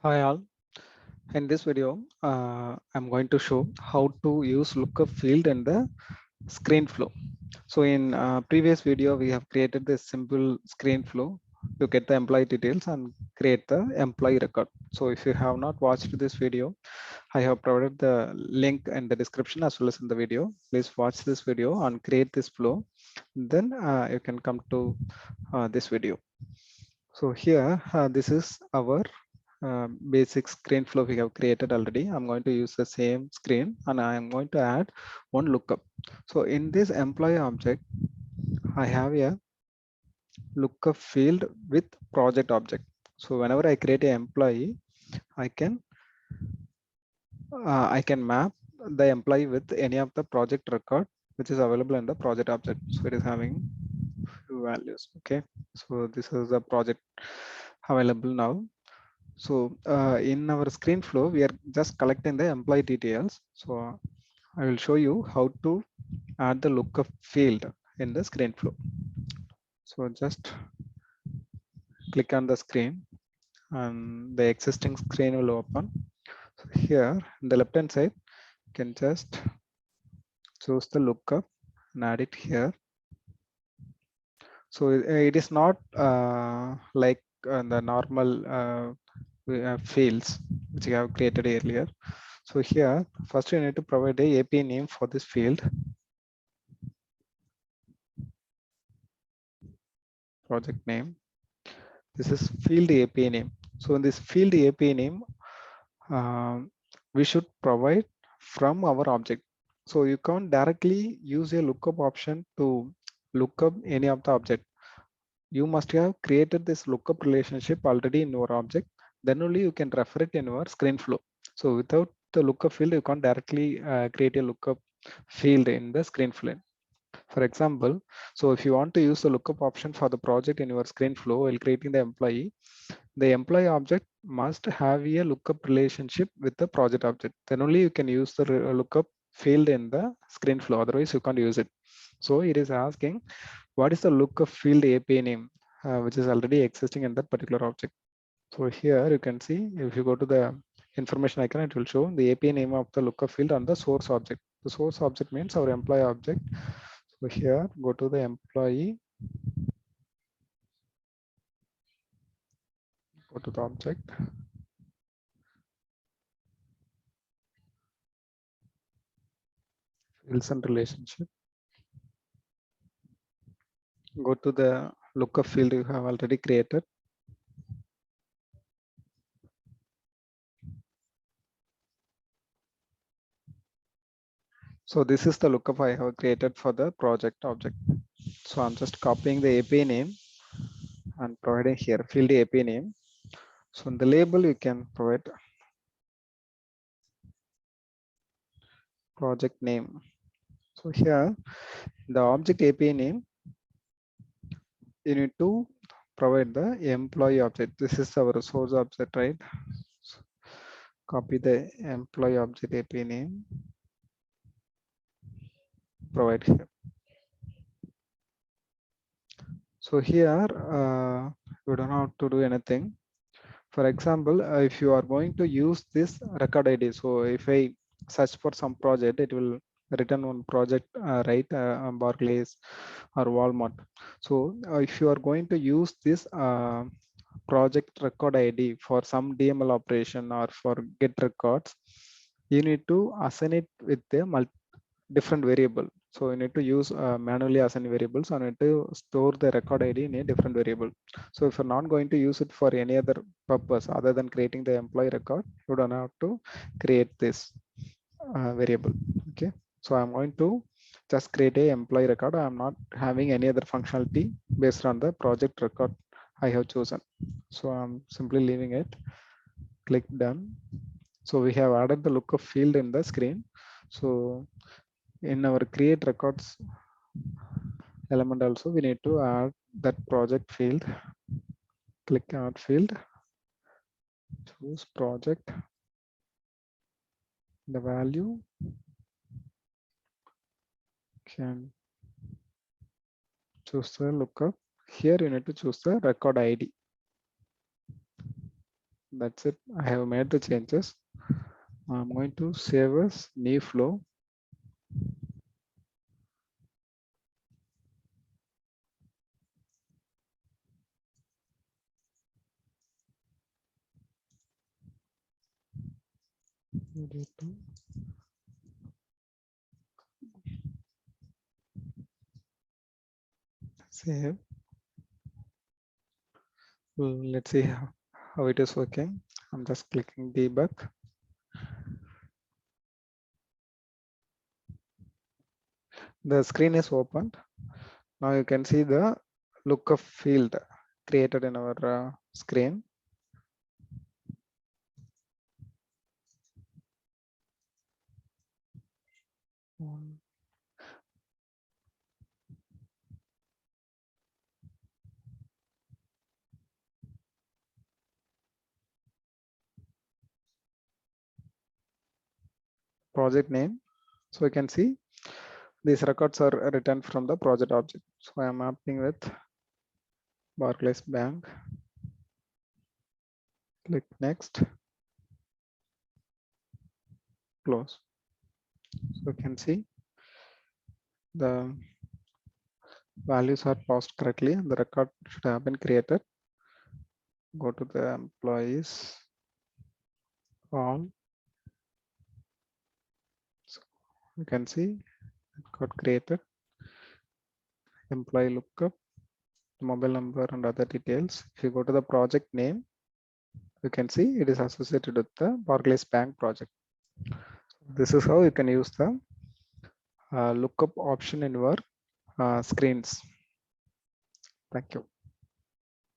Hi all. In this video, I'm going to show how to use lookup field in the screen flow. So in previous video, we have created this simple screen flow to get the employee details and create the employee record. So if you have not watched this video, I have provided the link in the description as well as in the video. Please watch this video and create this flow. Then you can come to this video. So here, this is our basic screen flow we have created already. I'm going to use the same screen and I am going to add one lookup. So in this employee object, I have a lookup field with project object. So whenever I create an employee, I can map the employee with any of the project record which is available in the project object. So it is having few values. Okay. So this is the project available now. So in our screen flow, we are just collecting the employee details. So I will show you how to add the lookup field in the screen flow. So just click on the screen and the existing screen will open. So here in the left hand side, you can just choose the lookup and add it here. So it is not like the normal fields which you have created earlier. So here, first you need to provide a API name for this field. Project name. This is field API name. So in this field API name, we should provide from our object. So you can't directly use a lookup option to look up any of the object. You must have created this lookup relationship already in your object. Then only you can refer it in your screen flow. So without the lookup field, you can't directly create a lookup field in the screen flow. For example, so if you want to use the lookup option for the project in your screen flow while creating the employee object must have a lookup relationship with the project object. Then only you can use the lookup field in the screen flow. Otherwise, you can't use it. So it is asking what is the lookup field API name, which is already existing in that particular object. So here you can see if you go to the information icon, it will show the API name of the lookup field on the source object. The source object means our employee object. So here, go to the employee, go to the object, fields and relationship. Go to the lookup field you have already created. So this is the lookup I have created for the project object. So I'm just copying the API name and providing here field API name. So in the label you can provide project name. So here the object API name, you need to provide the employee object. This is our source object, right? So copy the employee object API name, provide here. So here we don't have to do anything. For example, if you are going to use this record ID, so if I search for some project, it will return one project, right? Barclays or Walmart. So if you are going to use this project record ID for some DML operation or for get records, you need to assign it with the different variable. So you need to use manually assign variables and need to store the record ID in a different variable. So if you're not going to use it for any other purpose other than creating the employee record, you don't have to create this variable. Okay. So I'm going to just create a employee record. I'm not having any other functionality based on the project record I have chosen. So I'm simply leaving it. Click done. So we have added the lookup field in the screen. So in our create records element also we need to add that project field. Click add field, choose project, the value can choose the lookup. Here you need to choose the record ID. That's it. I have made the changes. I'm going to save as new flow. Save. Let's see how it is working. I'm just clicking debug. The screen is opened. Now you can see the lookup field created in our screen. Project name. So you can see these records are written from the project object. So I am mapping with Barclays Bank. Click next. Close. So you can see the values are passed correctly. The record should have been created. Go to the employees. All. So you can see it got created. Employee lookup, mobile number and other details. If you go to the project name, you can see it is associated with the Barclays Bank project. This is how you can use the lookup option in your screens. Thank you.